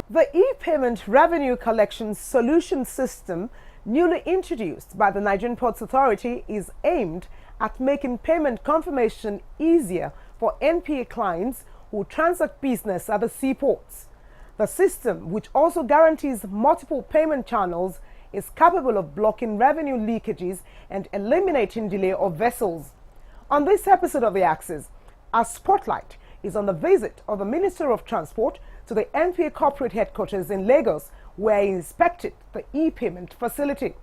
The e-payment revenue collection solution system, newly introduced by the Nigerian Ports Authority, is aimed at making payment confirmation easier for NPA clients who transact business at the seaports. The system, which also guarantees multiple payment channels, is capable of blocking revenue leakages and eliminating delay of vessels. On this episode of The Axis, our spotlight is on the visit of the Minister of Transport to the NPA corporate headquarters in Lagos, where he inspected the e-payment facility.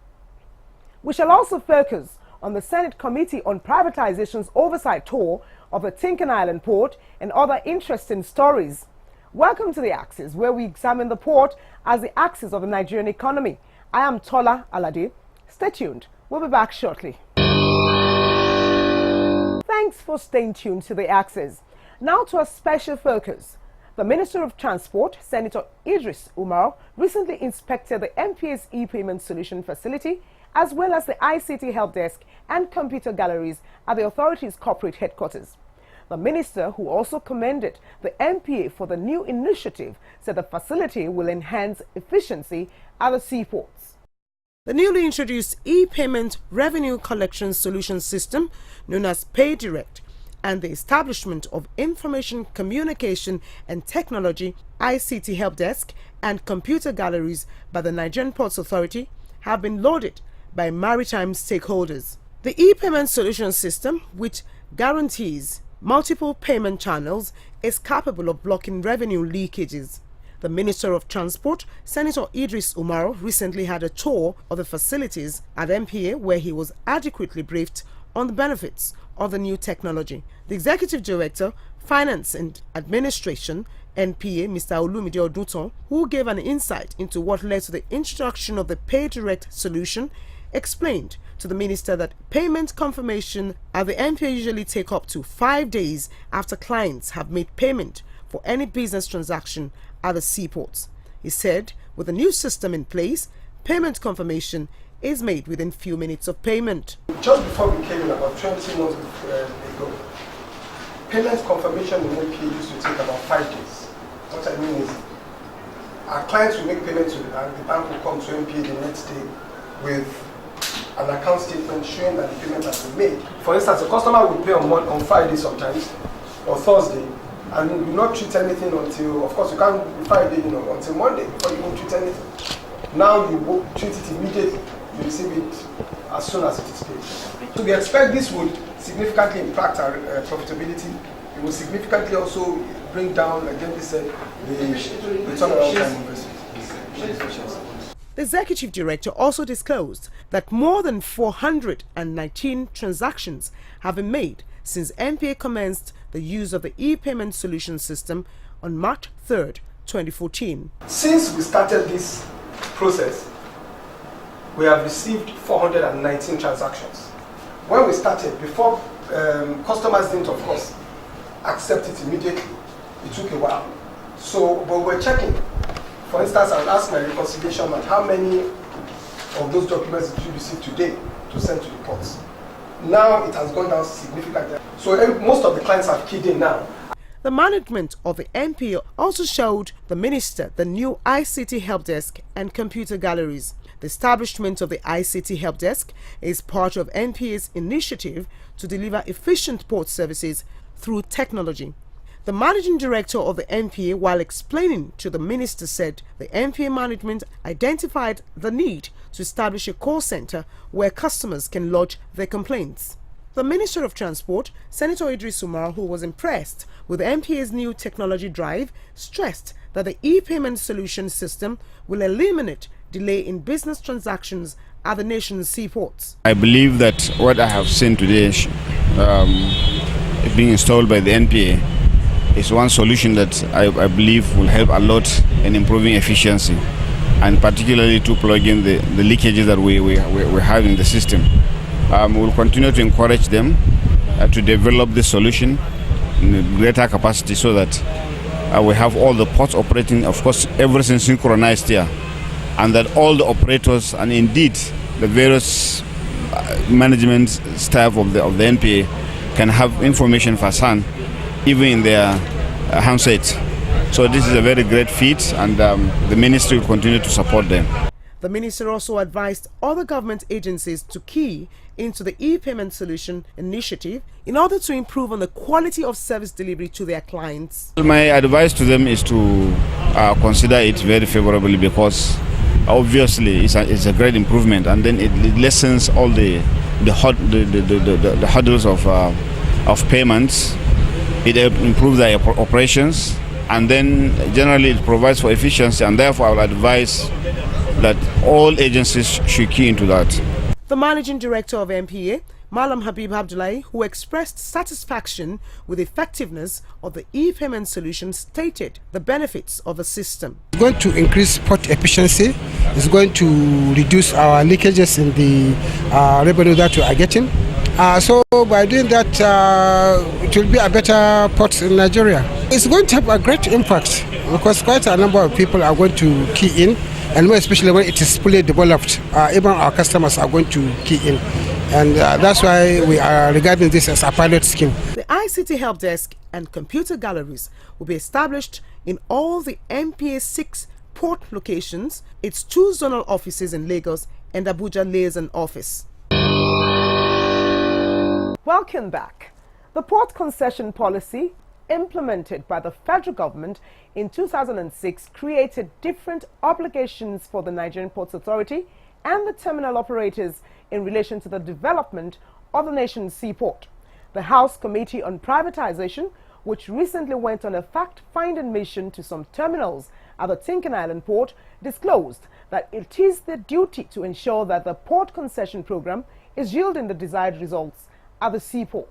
We shall also focus on the Senate Committee on Privatization's oversight tour of the Tinkan Island port and other interesting stories. Welcome to The Axis, where we examine the port as the axis of the Nigerian economy. I am Tola Alade. Stay tuned. We'll be back shortly. Thanks for staying tuned to The Axis. Now to a special focus. The Minister of Transport, Senator Idris Umar, recently inspected the NPA's e-payment solution facility, as well as the ICT help desk and computer galleries at the authority's corporate headquarters. The minister, who also commended the NPA for the new initiative, said the facility will enhance efficiency at the seaports. The newly introduced e-payment revenue collection solution system, known as PayDirect, and the establishment of Information Communication and Technology ICT Help Desk and Computer Galleries by the Nigerian Ports Authority have been lauded by maritime stakeholders. The e-payment solution system, which guarantees multiple payment channels, is capable of blocking revenue leakages. The Minister of Transport, Senator Idris Umar, recently had a tour of the facilities at NPA, where he was adequately briefed on the benefits of the new technology. The Executive Director, Finance and Administration, NPA, Mr. Olumide Oduton, who gave an insight into what led to the introduction of the PayDirect solution, explained to the minister that payment confirmation at the NPA usually take up to 5 days after clients have made payment for any business transaction at the seaports. He said, with the new system in place, payment confirmation is made within few minutes of payment. Just before we came in, about 20 months ago, payment confirmation in NPA used to take about 5 days. What I mean is, our clients will make payment to the bank will come to NPA the next day with an account statement showing that the payment has been made. For instance, a customer will pay on Friday sometimes, or Thursday, and you will not treat anything until, of course, you can't Friday, until Monday before you won't treat anything. Now you will treat it immediately. You receive it as soon as it is paid. So we expect this would significantly impact our profitability. It will significantly also bring down, like Jenny said, the return on time investment. The Executive Director also disclosed that more than 419 transactions have been made since NPA commenced the use of the e-payment solution system on March 3rd, 2014. Since we started this process, we have received 419 transactions. When we started, before customers didn't, of course, accept it immediately. It took a while. So, but we're checking. For instance, I would ask my reconciliation man, how many of those documents did you receive today to send to the ports? Now it has gone down significantly. So most of the clients have keyed in now. The management of the NPA also showed the minister the new ICT help desk and computer galleries. The establishment of the ICT help desk is part of NPA's initiative to deliver efficient port services through technology. The managing director of the NPA, while explaining to the minister, said the NPA management identified the need to establish a call center where customers can lodge their complaints. The Minister of Transport, Senator Idris Umar, who was impressed with the NPA's new technology drive, stressed that the e-payment solution system will eliminate delay in business transactions at the nation's seaports. I believe that what I have seen today being installed by the NPA is one solution that I believe will help a lot in improving efficiency, and particularly to plug in the leakages that we have in the system. We'll continue to encourage them to develop this solution in greater capacity so that we have all the ports operating, of course, everything synchronized here, and that all the operators and indeed the various management staff of the NPA can have information firsthand, even in their handsets. So this is a very great feat, and the ministry will continue to support them. The minister also advised other government agencies to key into the e-payment solution initiative in order to improve on the quality of service delivery to their clients. My advice to them is to consider it very favorably, because obviously it's a great improvement, and then it lessens all the hurdles of payments. It improves their operations, and then generally it provides for efficiency, and therefore I will advise that all agencies should key into that. The managing director of NPA, Malam Habib Abdullahi, who expressed satisfaction with the effectiveness of the e-payment solution, stated the benefits of the system. It's going to increase port efficiency. It's going to reduce our leakages in the revenue that we are getting. So by doing that, it will be a better port in Nigeria. It's going to have a great impact because quite a number of people are going to key in, and more especially when it is fully developed, even our customers are going to key in. And that's why we are regarding this as a pilot scheme. The ICT Help Desk and computer galleries will be established in all the NPA 6 port locations, its 2 zonal offices in Lagos and Abuja liaison office. Welcome back. The port concession policy implemented by the federal government in 2006 created different obligations for the Nigerian Ports Authority and the terminal operators in relation to the development of the nation's seaport. The House Committee on Privatization, which recently went on a fact-finding mission to some terminals at the Tinkan Island port, disclosed that it is their duty to ensure that the port concession program is yielding the desired results at the seaports.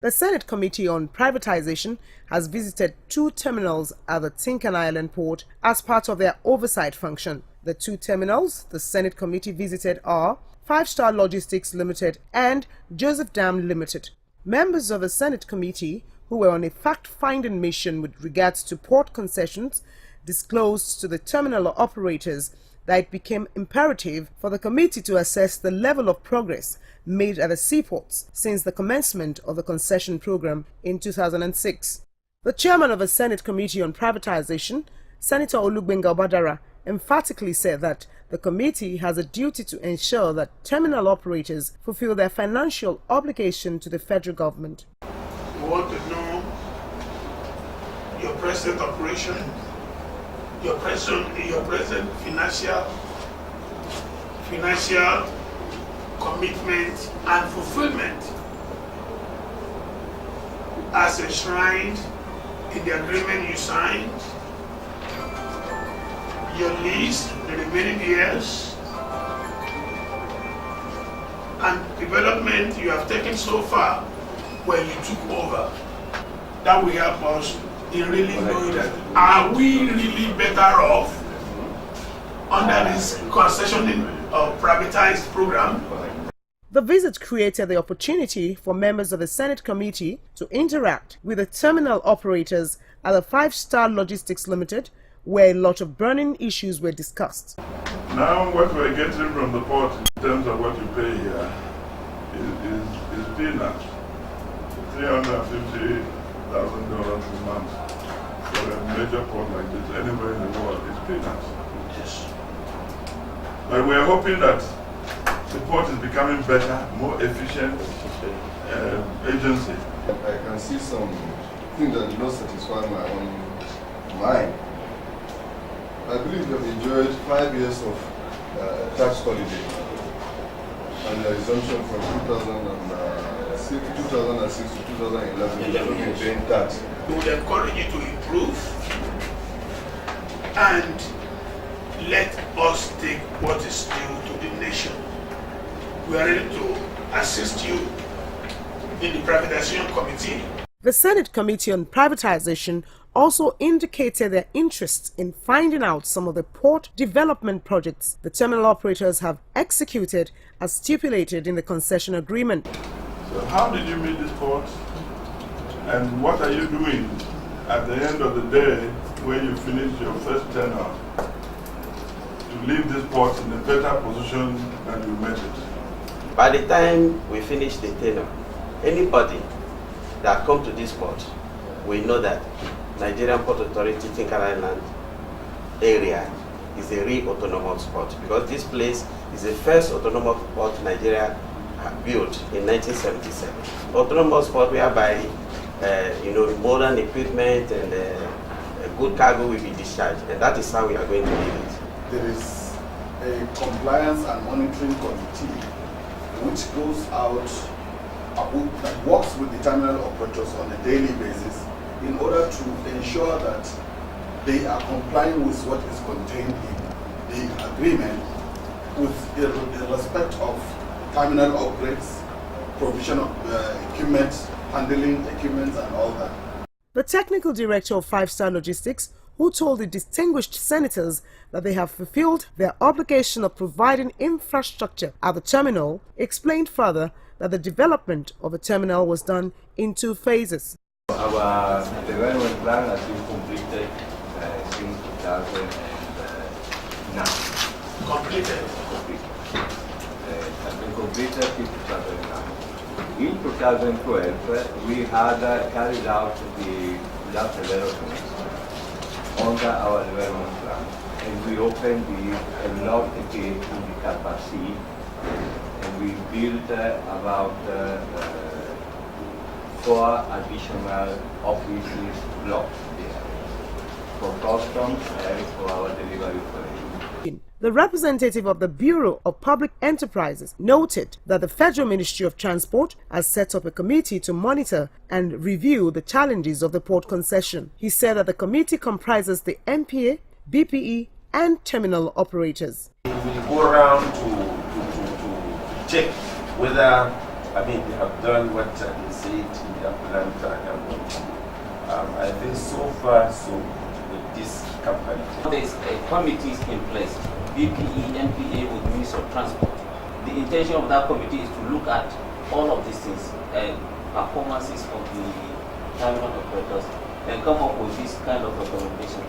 The Senate Committee on Privatization has visited 2 terminals at the Tinkan Island port as part of their oversight function. The 2 terminals the Senate Committee visited are 5 Star Logistics Limited and Joseph Dam Limited. Members of the Senate Committee, who were on a fact-finding mission with regards to port concessions, disclosed to the terminal operators that it became imperative for the committee to assess the level of progress made at the seaports since the commencement of the concession program in 2006. The chairman of the Senate Committee on Privatization, Senator Olugbenga Obadara, emphatically said that the committee has a duty to ensure that terminal operators fulfill their financial obligation to the federal government. We want to know your present operation, your present financial commitment and fulfillment as enshrined in the agreement you signed, your lease, the remaining years, and development you have taken so far when you took over. That will help us in really knowing that are we really better off under this concessioning or privatized program. The visit created the opportunity for members of the Senate Committee to interact with the terminal operators at the 5 Star Logistics Limited, where a lot of burning issues were discussed. Now what we're getting from the port in terms of what you pay here is peanuts. $350,000 a month for a major port like this anywhere in the world is peanuts. Yes. But we're hoping that the port is becoming better, more efficient agency. I can see some things that do not satisfy my own mind. I believe we have enjoyed 5 years of tax holiday and the resumption from 2006 to 2011 we have been paying tax. We would encourage you to improve and let us take what is due to the nation. We are ready to assist you in the privatization committee. The Senate Committee on Privatization also indicated their interest in finding out some of the port development projects the terminal operators have executed as stipulated in the concession agreement. So how did you meet this port? And what are you doing at the end of the day when you finish your first tenure to leave this port in a better position than you met it? By the time we finish the tenure, anybody that come to this port will know that Nigerian Port Authority Tinker Island area is a real autonomous port, because this place is the first autonomous port Nigeria built in 1977. Autonomous port whereby modern equipment and good cargo will be discharged, and that is how we are going to leave it. There is a compliance and monitoring committee which goes out, that works with the terminal operators on a daily basis in order to ensure that they are complying with what is contained in the agreement with the respect of terminal upgrades, provision of equipment, handling equipment and all that. The technical director of Five Star Logistics, who told the distinguished senators that they have fulfilled their obligation of providing infrastructure at the terminal, explained further that the development of the terminal was done in 2 phases. Our development plan has been completed since 2009. Completed. It has been completed since 2009. In 2012, we had carried out the last development under our development plan, and we opened the North Gate in the Kapasi, and we built about 4 additional offices blocks there for customs and for our delivery operations. The representative of the Bureau of Public Enterprises noted that the Federal Ministry of Transport has set up a committee to monitor and review the challenges of the port concession. He said that the committee comprises the MPA, BPE and terminal operators. We will go around to check whether, they have done what they said in their plan to account. I think so far, so with this company. There is a committee in place, BPE, MPA with Ministry of Transport. The intention of that committee is to look at all of these things and performances of the terminal operators and come up with this kind of recommendation.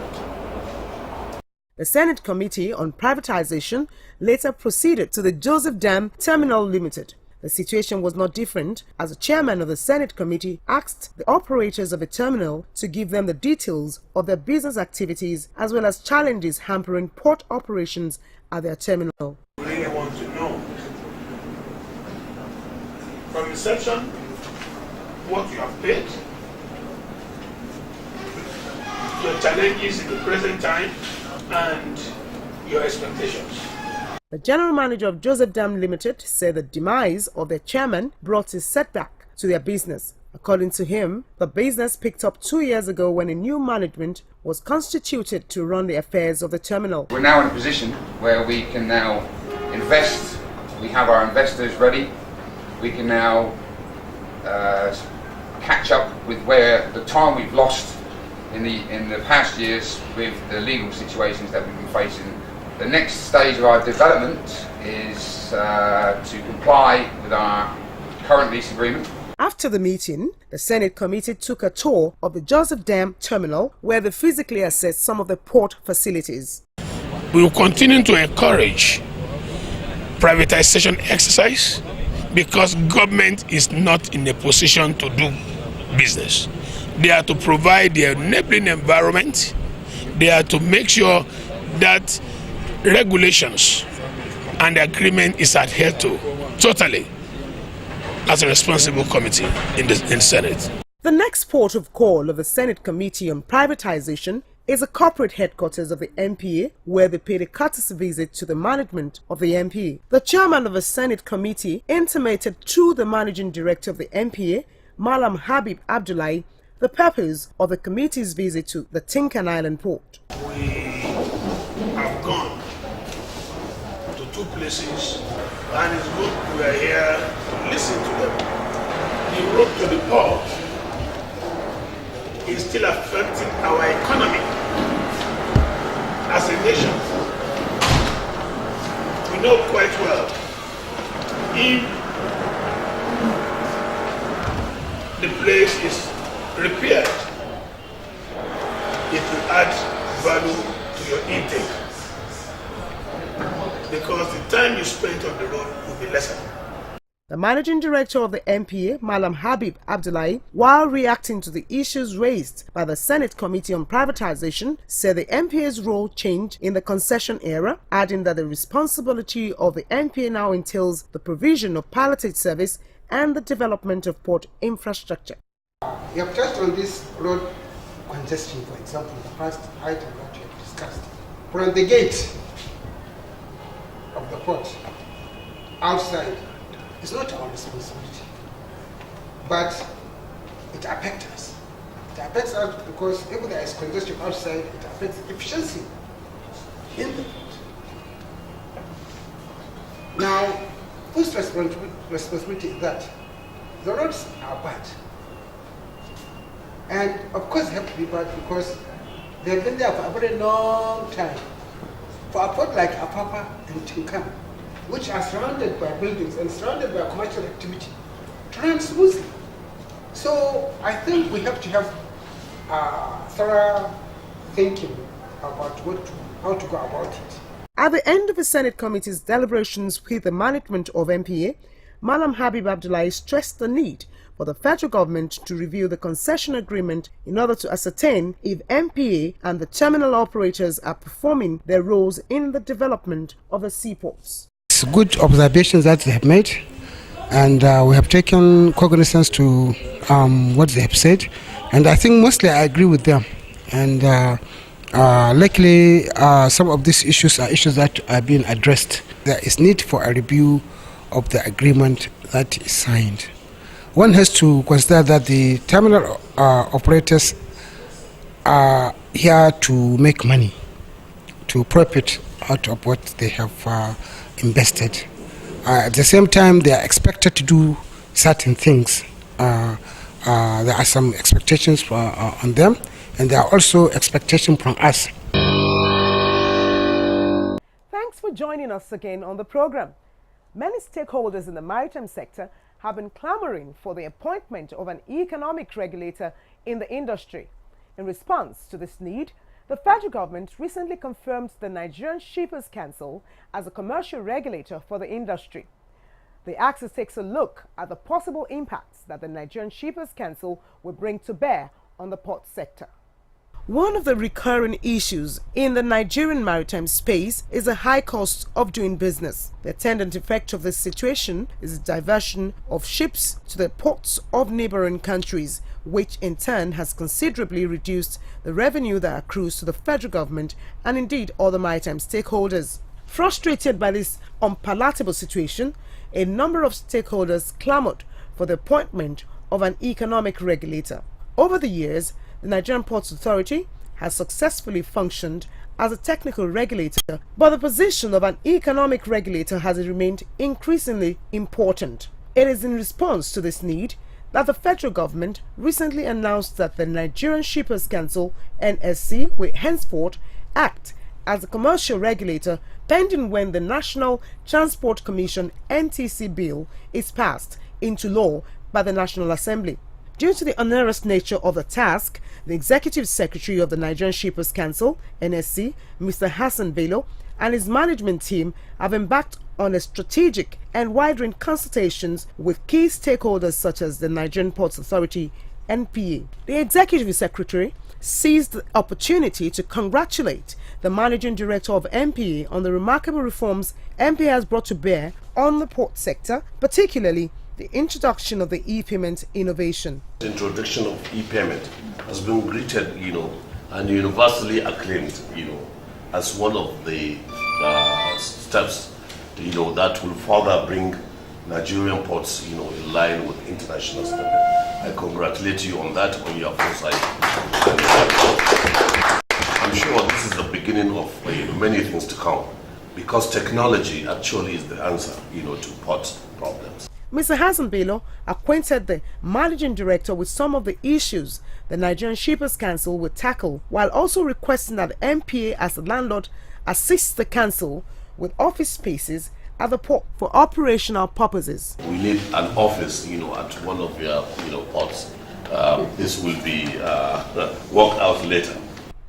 The Senate Committee on Privatization later proceeded to the Joseph Dam Terminal Limited. The situation was not different, as the chairman of the Senate Committee asked the operators of the terminal to give them the details of their business activities as well as challenges hampering port operations at their terminal. We really want to know from inception what you have paid, your challenges in the present time, and your expectations. The general manager of Joseph Dam Limited said the demise of their chairman brought a setback to their business. According to him, the business picked up 2 years ago when a new management was constituted to run the affairs of the terminal. We're now in a position where we can now invest. We have our investors ready. We can now catch up with where the time we've lost in the past years with the legal situations that we've been facing. The next stage of our development is to comply with our current lease agreement. After the meeting, the Senate Committee took a tour of the Joseph Dam Terminal where they physically assessed some of the port facilities. We will continue to encourage privatization exercise because government is not in a position to do business. They are to provide the enabling environment. They are to make sure that regulations and the agreement is adhered to totally as a responsible committee in the Senate. The next port of call of the Senate Committee on Privatization is the corporate headquarters of the MPA, where they paid a courtesy visit to the management of the MPA. The chairman of the Senate Committee intimated to the managing director of the MPA, Malam Habib Abdullahi, the purpose of the committee's visit to the Tinker Island port. We have gone to 2 places, and it's good we are here to listen to them. The road to the port is still affecting our economy as a nation. We know quite well, if the place is repaired, it will add value to your intake, because the time you spend on the road will be lesser. The managing director of the MPA, Malam Habib Abdullahi, while reacting to the issues raised by the Senate Committee on Privatization, said the MPA's role changed in the concession era, adding that the responsibility of the MPA now entails the provision of palliative service and the development of port infrastructure. You have touched on this road congestion, for example, the first item that you have discussed. From the gate of the port outside, it's not our responsibility, but it affects us. It affects us because if there is congestion outside, it affects efficiency in the port. Now, whose responsibility is that? The roads are bad. And of course they have to be bad because they've been there for a very long time. For a port like Apapa and Tinkam, which are surrounded by buildings and surrounded by commercial activity, to run smoothly. So I think we have to have thorough thinking about how to go about it. At the end of the Senate Committee's deliberations with the management of MPA, Malam Habib Abdullahi stressed the need for the federal government to review the concession agreement in order to ascertain if MPA and the terminal operators are performing their roles in the development of the seaports. It's good observations that they have made, and we have taken cognizance to what they have said, and I think mostly I agree with them. And luckily, some of these issues are issues that are being addressed. There is need for a review of the agreement that is signed. One has to consider that the terminal operators are here to make money, to profit out of what they have invested. At the same time, they are expected to do certain things. There are some expectations on them, and there are also expectations from us. Thanks for joining us again on the program. Many stakeholders in the maritime sector have been clamoring for the appointment of an economic regulator in the industry. In response to this need, the federal government recently confirmed the Nigerian Shippers Council as a commercial regulator for the industry. The axis takes a look at the possible impacts that the Nigerian Shippers Council will bring to bear on the port sector. One of the recurring issues in the Nigerian maritime space is the high cost of doing business. The attendant effect of this situation is the diversion of ships to the ports of neighboring countries, which in turn has considerably reduced the revenue that accrues to the federal government and indeed other maritime stakeholders. Frustrated by this unpalatable situation, a number of stakeholders clamored for the appointment of an economic regulator. Over the years, the Nigerian Ports Authority has successfully functioned as a technical regulator, but the position of an economic regulator has remained increasingly important. It is in response to this need that the federal government recently announced that the Nigerian Shippers Council, NSC, will henceforth act as a commercial regulator pending when the National Transport Commission (NTC) bill is passed into law by the National Assembly. Due to the onerous nature of the task, the Executive Secretary of the Nigerian Shippers Council, NSC, Mr. Hassan Bello, and his management team have embarked on a strategic and wide-range consultations with key stakeholders such as the Nigerian Ports Authority, NPA. The Executive Secretary seized the opportunity to congratulate the Managing Director of NPA on the remarkable reforms NPA has brought to bear on the port sector, particularly the introduction of the e-payment innovation. The introduction of e-payment has been greeted, and universally acclaimed, as one of the steps, that will further bring Nigerian ports, in line with international standards. I congratulate you on that, on your foresight. I'm sure this is the beginning of many things to come, because technology actually is the answer, to port problems. Mr. Hassan Bello acquainted the managing director with some of the issues the Nigerian Shippers Council would tackle, while also requesting that the MPA as the landlord assists the council with office spaces at the port for operational purposes. We need an office, at one of your, ports. This will be worked out later.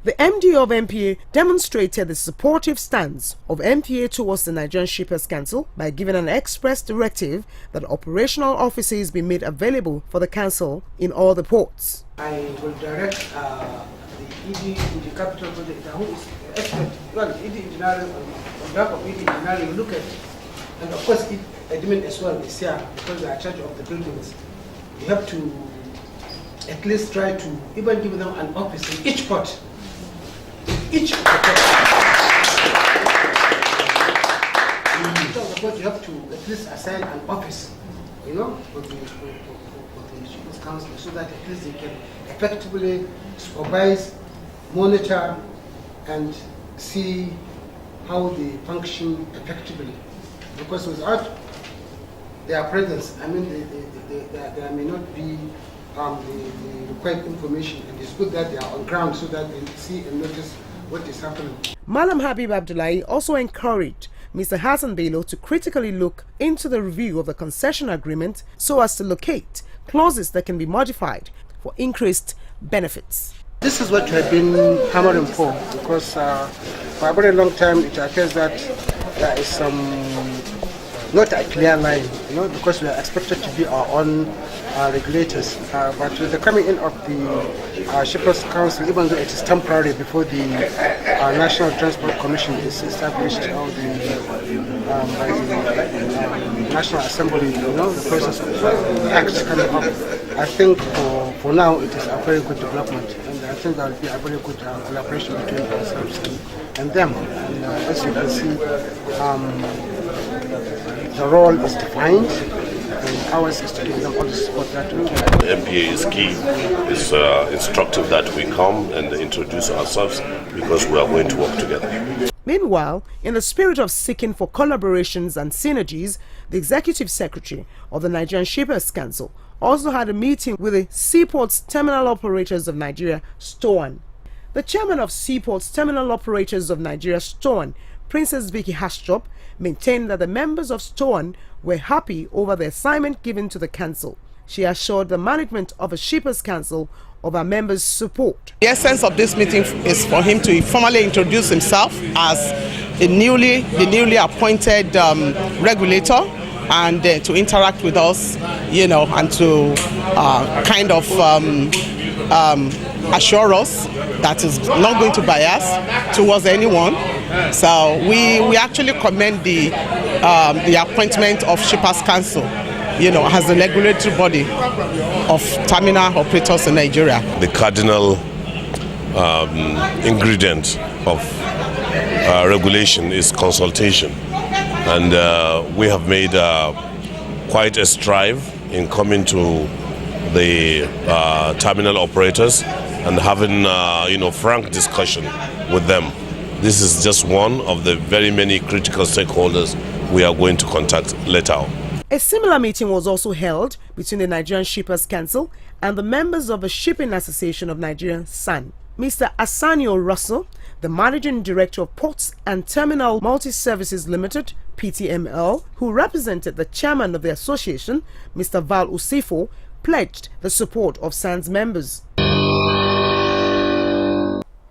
The MD of MPA demonstrated the supportive stance of MPA towards the Nigerian Shippers Council by giving an express directive that operational offices be made available for the council in all the ports. I will direct the ED in the capital project, who is expert, ED engineering, on behalf of ED engineering, you look at, and of course admin as well is here because they are in charge of the buildings. You have to at least try to even give them an office in each port. Each of the ports. You have to at least assign an office, for the Shippers Council, so that at least they can effectively supervise, monitor, and see how they function effectively. Because without their presence, there may not be the required information, and it's good that they are on ground so that they see and notice what is happening. Malam Habib Abdullahi also encouraged Mr. Hassan Bello to critically look into the review of the concession agreement so as to locate clauses that can be modified for increased benefits. This is what we have been hammering for, because for a very long time it appears that there is not a clear line, because we are expected to be our own regulators. But with the coming in of the Shippers Council, even though it is temporary before the National Transport Commission is established by the National Assembly, the process of acts coming up, I think for now it is a very good development, and I think there will be a very good collaboration between ourselves and them. And, as you can see, the role is defined, and ours is to give them all the support that we can. The MPA is key. It's instructive that we come and introduce ourselves because we are going to work together. Meanwhile, in the spirit of seeking for collaborations and synergies, the Executive Secretary of the Nigerian Shippers Council also had a meeting with the Seaports Terminal Operators of Nigeria, STOAN. The chairman of Seaports Terminal Operators of Nigeria, STOAN, Princess Vicky Hastrop, maintained that the members of STOAN were happy over the assignment given to the council. She assured the management of a Shippers Council of our members' support. The essence of this meeting is for him to formally introduce himself as the newly appointed regulator, and to interact with us, and to kind of assure us that is not going to bias towards anyone. So we actually commend the appointment of Shippers Council, as the regulatory body of terminal operators in Nigeria. The cardinal ingredient of regulation is consultation, and we have made quite a strive in coming to the terminal operators and having frank discussion with them. This is just one of the very many critical stakeholders we are going to contact later on. A similar meeting was also held between the Nigerian Shippers Council and the members of the Shipping Association of Nigeria, SAN. Mr. Asanio Russell, the Managing Director of Ports and Terminal Multi-Services Limited, PTML, who represented the chairman of the association, Mr. Val Usifo, pledged the support of SAN's members.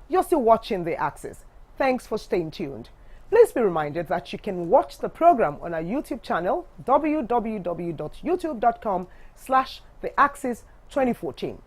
You're still watching The Axis. Thanks for staying tuned. Please be reminded that you can watch the program on our YouTube channel, www.youtube.com/theaxis2014.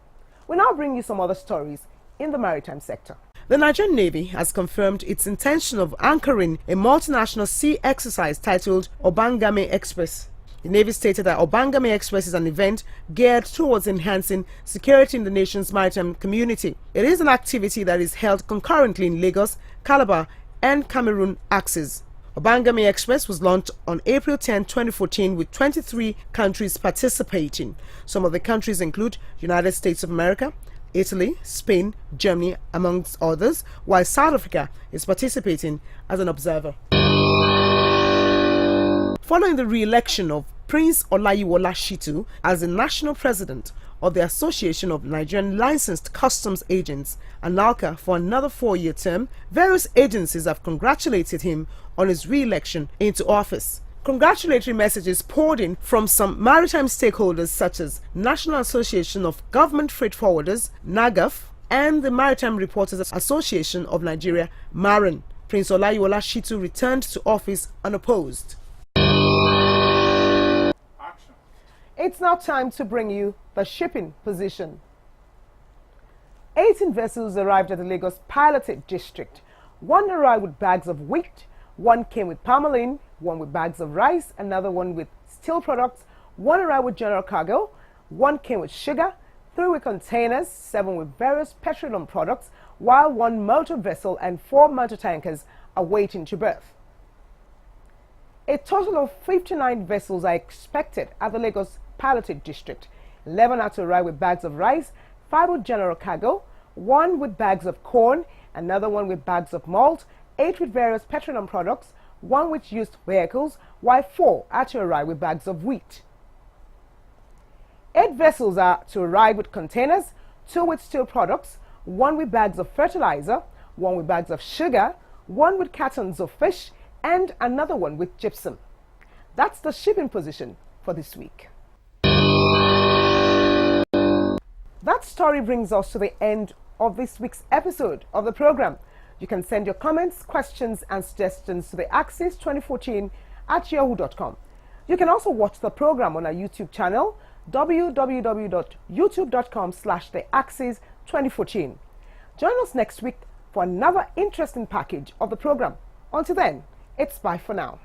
We now bring you some other stories in the maritime sector. The Nigerian Navy has confirmed its intention of anchoring a multinational sea exercise titled Obangame Express. The Navy stated that Obangame Express is an event geared towards enhancing security in the nation's maritime community. It is an activity that is held concurrently in Lagos, Calabar, and Cameroon axes. Obangame Express was launched on April 10, 2014 with 23 countries participating. Some of the countries include United States of America, Italy, Spain, Germany, amongst others, while South Africa is participating as an observer. following the re-election of Prince Olayiwola Shitu as the national president of the Association of Nigerian Licensed Customs Agents, ANALCA, for another 4-year term. Various agencies have congratulated him on his re-election into office. Congratulatory messages poured in from some maritime stakeholders such as National Association of Government Freight Forwarders, NAGAF, and the Maritime Reporters Association of Nigeria, MARIN. Prince Olayiwola Shitu returned to office unopposed. It's now time to bring you the shipping position. 18 vessels arrived at the Lagos piloted district. 1 arrived with bags of wheat, 1 came with palmoline, 1 with bags of rice, another one with steel products, 1 arrived with general cargo, 1 came with sugar, 3 with containers, 7 with various petroleum products, while 1 motor vessel and 4 motor tankers are waiting to berth. A total of 59 vessels are expected at the Lagos piloted district. 11 are to arrive with bags of rice, 5 with general cargo, 1 with bags of corn, another 1 with bags of malt, 8 with various petroleum products, 1 with used vehicles, while 4 are to arrive with bags of wheat. 8 vessels are to arrive with containers, 2 with steel products, 1 with bags of fertilizer, 1 with bags of sugar, 1 with cartons of fish, and another 1 with gypsum. That's the shipping position for this week. That story brings us to the end of this week's episode of the program. You can send your comments, questions, and suggestions to theaxis2014@yahoo.com. You can also watch the program on our YouTube channel, www.youtube.com/theaxis2014. Join us next week for another interesting package of the program. Until then, it's bye for now.